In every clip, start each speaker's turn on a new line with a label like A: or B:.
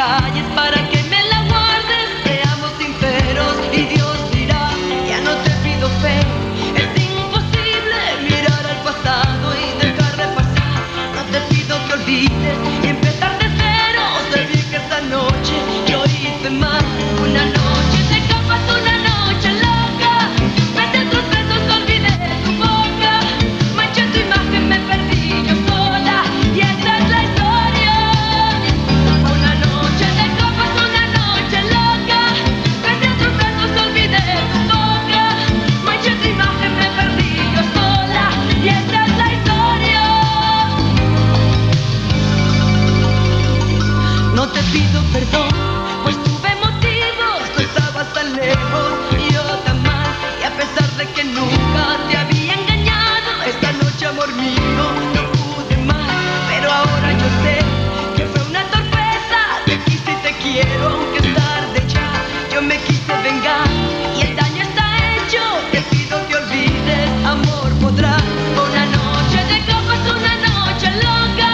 A: calles para que me la guardes. Seamos sinceros y Dios dirá, ya no te pido fe. Es imposible mirar al pasado y dejar de pasar. No te pido que olvides y empezar de cero. Sé bien que esta noche yo hice mal. Una noche de copas, una noche loca. Pese a tus besos olvidé tu boca. Manché tu imagen, me perdí yo sola. Y esa es la historia. Una noche de copas, una noche loca. Pese a tus besos olvidé tu boca. Manché tu imagen, me perdí yo sola. Y esa es la historia. No te pido perdón, pues tuve motivos. Tú estabas tan lejos y yo tan mal. Y a pesar de que nunca te había engañado, esta noche, amor mío, no pude más. Pero ahora yo sé que fue una torpeza. Te quise y te quiero, aunque es tarde ya. Yo me quise vengar y el daño está hecho. Te pido que olvides, amor, podrás. Una noche de copas, una noche loca.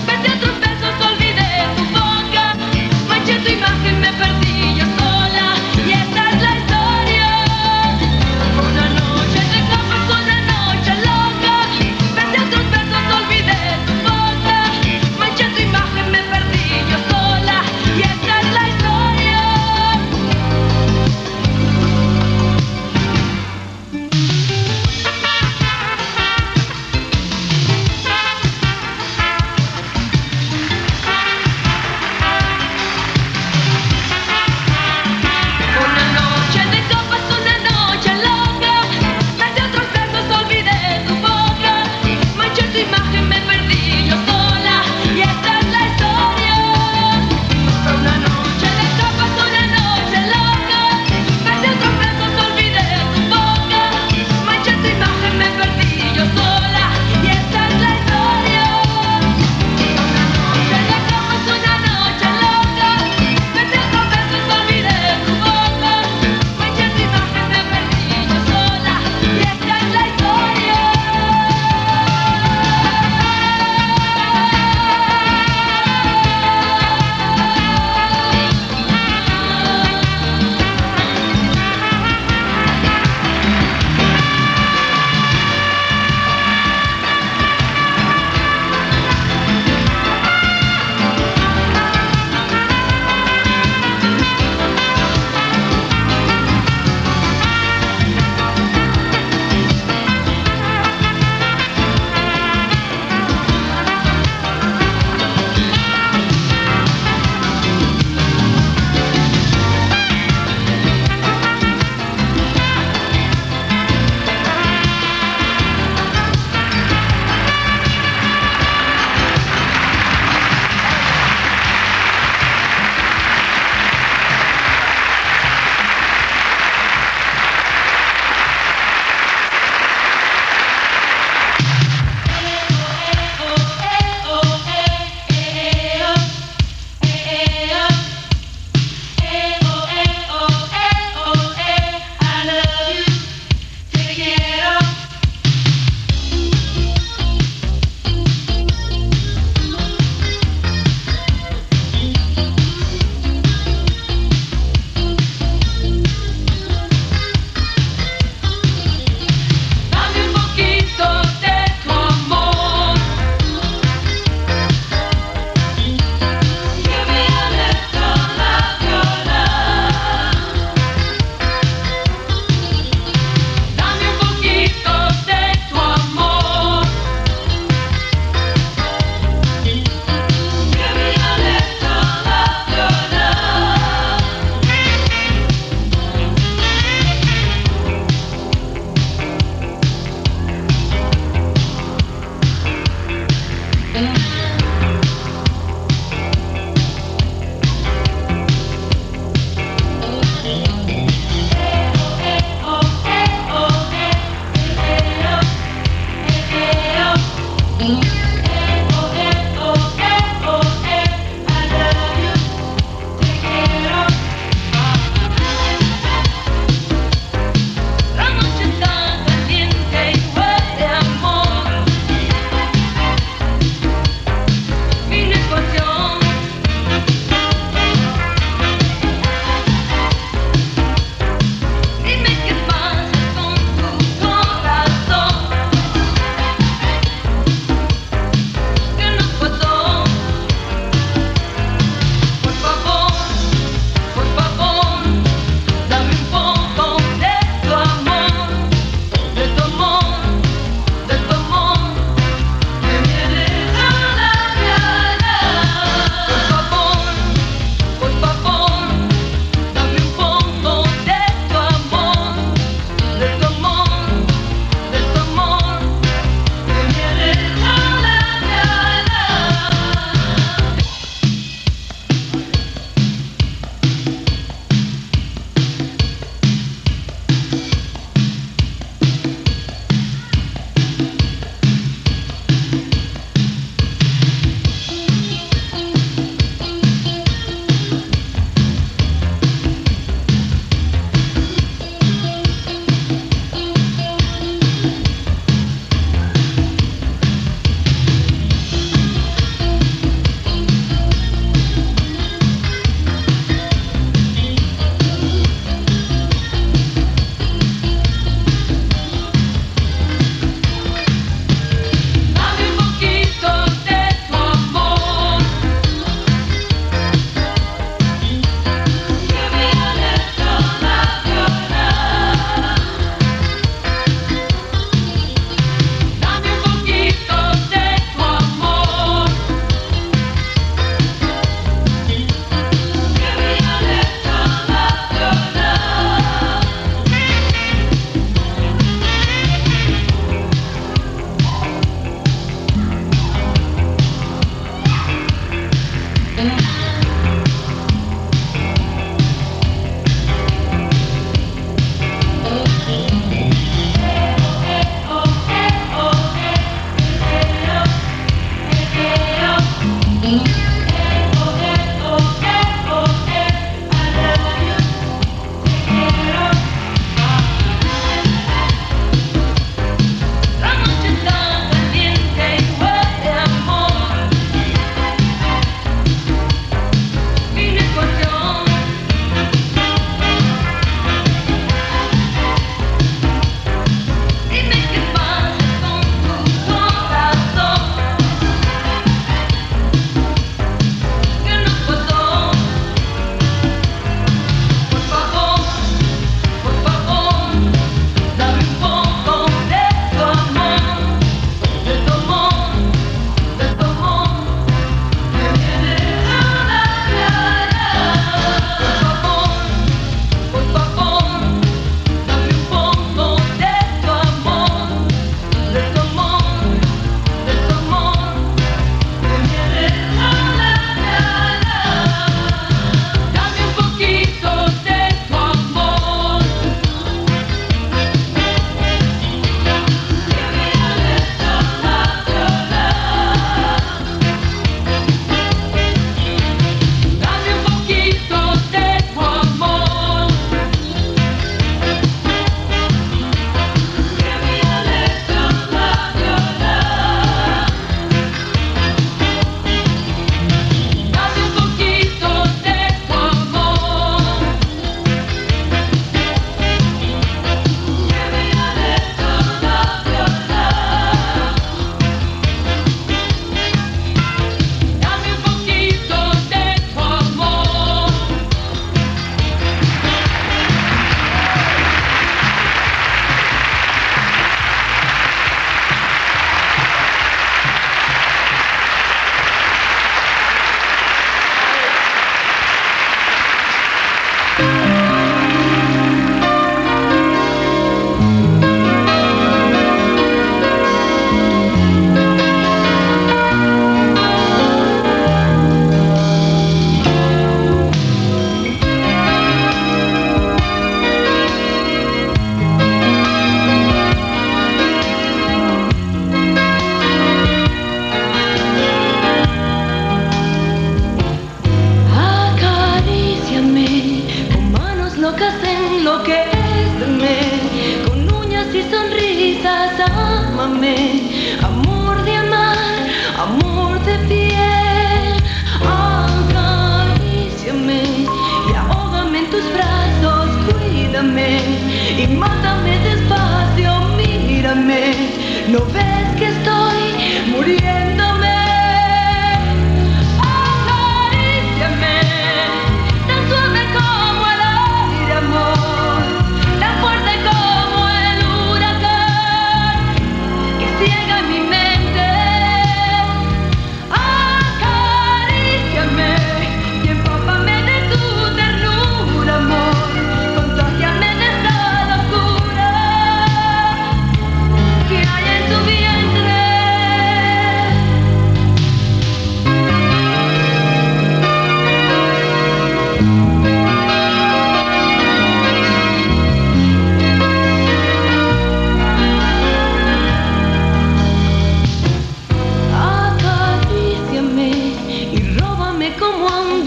A: Pese a tus besos olvidé tu boca. Manché tu imagen, me perdí yo sola. Y esta es la historia. Una noche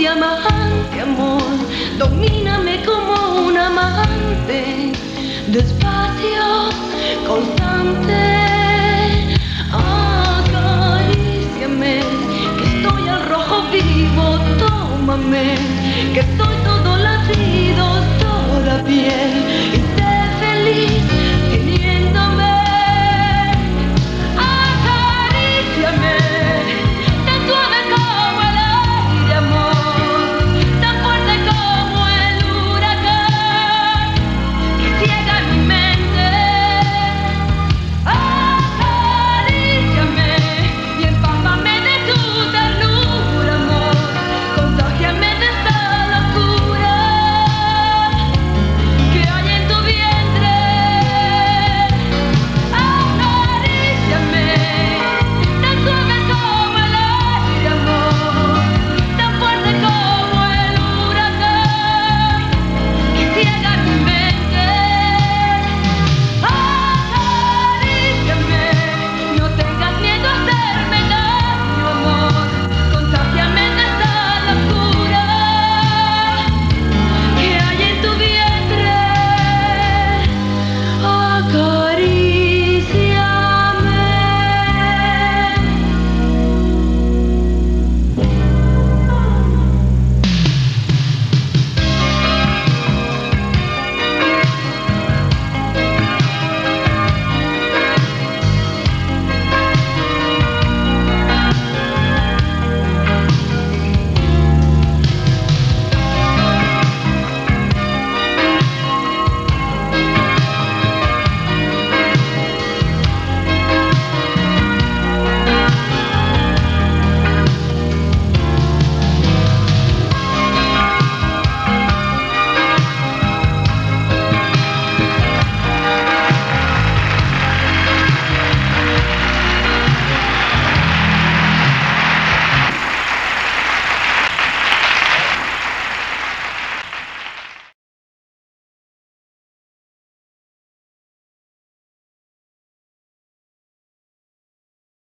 A: diamante, amor, domíname como un amante, despacio, constante, acaríciame, que estoy al rojo vivo, tómame, que estoy